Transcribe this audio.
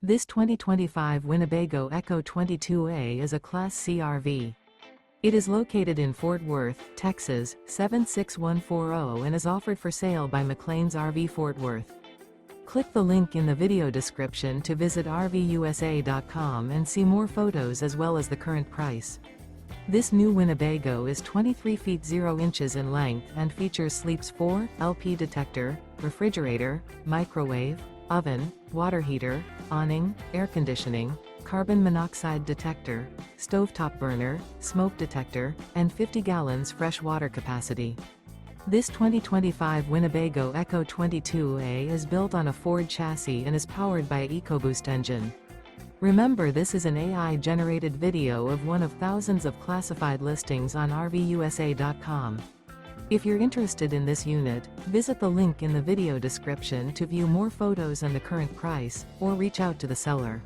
This 2025 Winnebago Ekko 22A is a Class C RV. It is located in Fort Worth, Texas, 76140 and is offered for sale by McClain's RV Fort Worth. Click the link in the video description to visit RVUSA.com and see more photos as well as the current price. This new Winnebago is 23 feet 0 inches in length and features sleeps 4, LP detector, refrigerator, microwave, oven, water heater, awning, air conditioning, carbon monoxide detector, stovetop burner, smoke detector, and 50 gallons fresh water capacity. This 2025 Winnebago Ekko 22A is built on a Ford chassis and is powered by an EcoBoost engine. Remember, this is an AI-generated video of one of thousands of classified listings on RVUSA.com. If you're interested in this unit, visit the link in the video description to view more photos and the current price, or reach out to the seller.